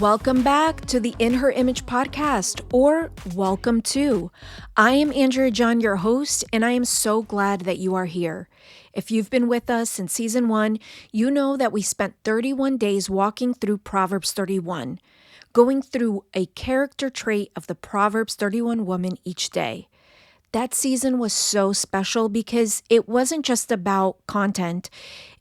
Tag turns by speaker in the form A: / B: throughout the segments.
A: Welcome back to the In Her Image podcast, or welcome to. I am Andrea John, your host, and I am so glad that you are here. If you've been with us since season 1, you know that we spent 31 days walking through Proverbs 31, going through a character trait of the Proverbs 31 woman each day. That season was so special because it wasn't just about content.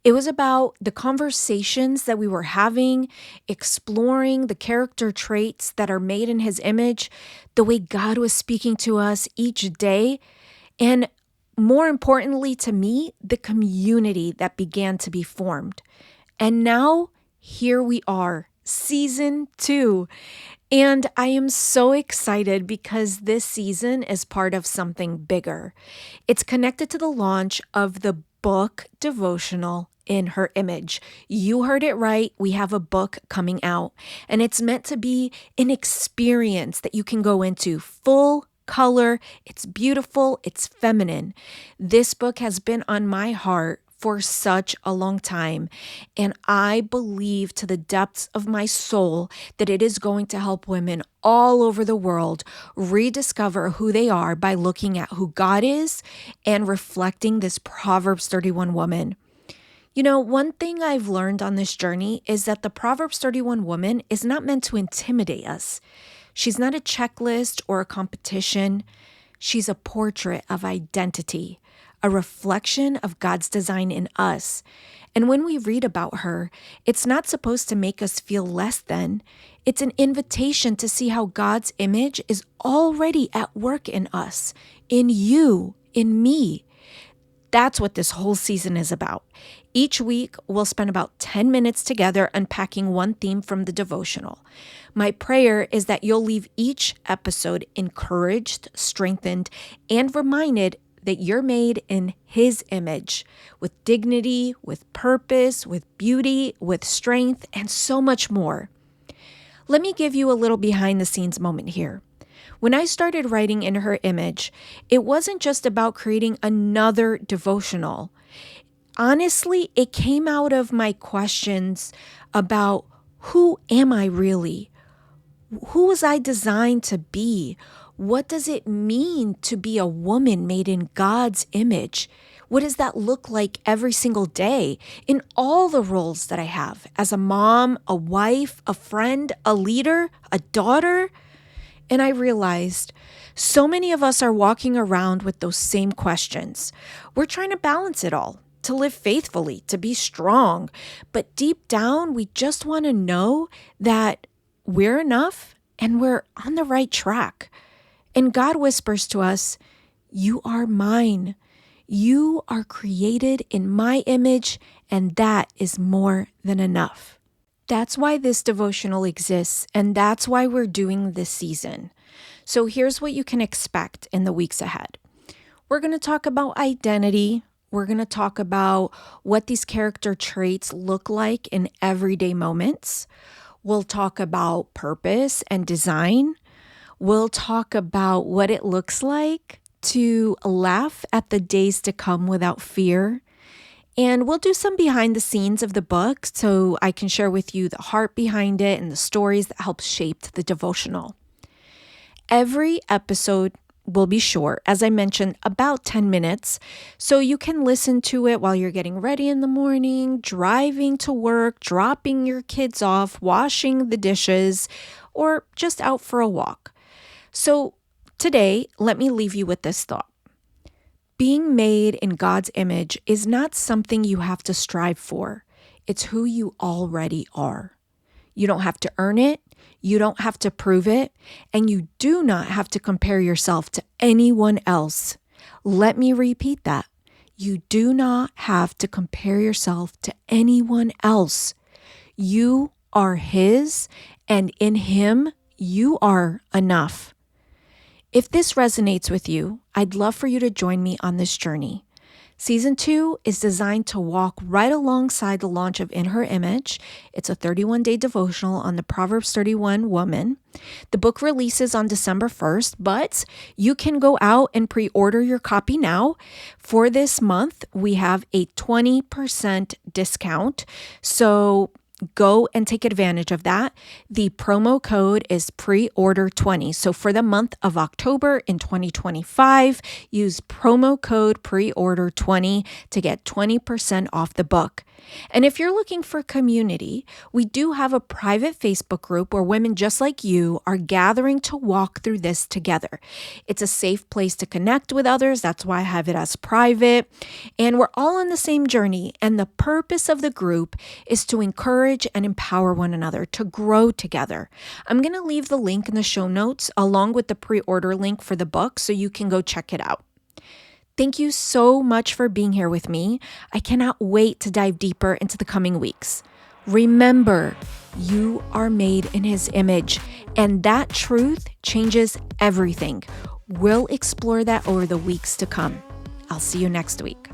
A: It was about the conversations that we were having, exploring the character traits that are made in His image, the way God was speaking to us each day, and more importantly to me, the community that began to be formed. And now, here we are, season 2. And I am so excited because this season is part of something bigger. It's connected to the launch of the book Devotional in Her Image. You heard it right. We have a book coming out, and it's meant to be an experience that you can go into full color. It's beautiful. It's feminine. This book has been on my heart for such a long time. And I believe to the depths of my soul that it is going to help women all over the world rediscover who they are by looking at who God is and reflecting this Proverbs 31 woman. You know, one thing I've learned on this journey is that the Proverbs 31 woman is not meant to intimidate us. She's not a checklist or a competition. She's a portrait of identity, a reflection of God's design in us. And when we read about her, it's not supposed to make us feel less than. It's an invitation to see how God's image is already at work in us, in you, in me. That's what this whole season is about. Each week, we'll spend about 10 minutes together unpacking one theme from the devotional. My prayer is that you'll leave each episode encouraged, strengthened, and reminded that you're made in His image, with dignity, with purpose, with beauty, with strength, and so much more. Let me give you a little behind the scenes moment here. When I started writing In Her Image, it wasn't just about creating another devotional. Honestly, it came out of my questions about who am I really? Who was I designed to be? What does it mean to be a woman made in God's image? What does that look like every single day in all the roles that I have as a mom, a wife, a friend, a leader, a daughter? And I realized so many of us are walking around with those same questions. We're trying to balance it all, to live faithfully, to be strong. But deep down, we just want to know that we're enough and we're on the right track. And God whispers to us, you are mine. You are created in my image, and that is more than enough. That's why this devotional exists, and that's why we're doing this season. So here's what you can expect in the weeks ahead. We're going to talk about identity. We're going to talk about what these character traits look like in everyday moments. We'll talk about purpose and design. We'll talk about what it looks like to laugh at the days to come without fear. And we'll do some behind the scenes of the book so I can share with you the heart behind it and the stories that helped shape the devotional. Every episode will be short, as I mentioned, about 10 minutes. So you can listen to it while you're getting ready in the morning, driving to work, dropping your kids off, washing the dishes, or just out for a walk. So today, let me leave you with this thought. Being made in God's image is not something you have to strive for. It's who you already are. You don't have to earn it. You don't have to prove it. And you do not have to compare yourself to anyone else. Let me repeat that. You do not have to compare yourself to anyone else. You are His, and in Him, you are enough. If this resonates with you, I'd love for you to join me on this journey. Season 2 is designed to walk right alongside the launch of In Her Image. It's a 31-day devotional on the Proverbs 31 woman. The book releases on December 1st, but you can go out and pre-order your copy now. For this month, we have a 20% discount. So go and take advantage of that. The promo code is preorder20. So for the month of October in 2025, use promo code preorder20 to get 20% off the book. And if you're looking for community, we do have a private Facebook group where women just like you are gathering to walk through this together. It's a safe place to connect with others. That's why I have it as private. And we're all on the same journey. And the purpose of the group is to encourage and empower one another to grow together. I'm going to leave the link in the show notes along with the pre-order link for the book so you can go check it out. Thank you so much for being here with me. I cannot wait to dive deeper into the coming weeks. Remember, you are made in His image, and that truth changes everything. We'll explore that over the weeks to come. I'll see you next week.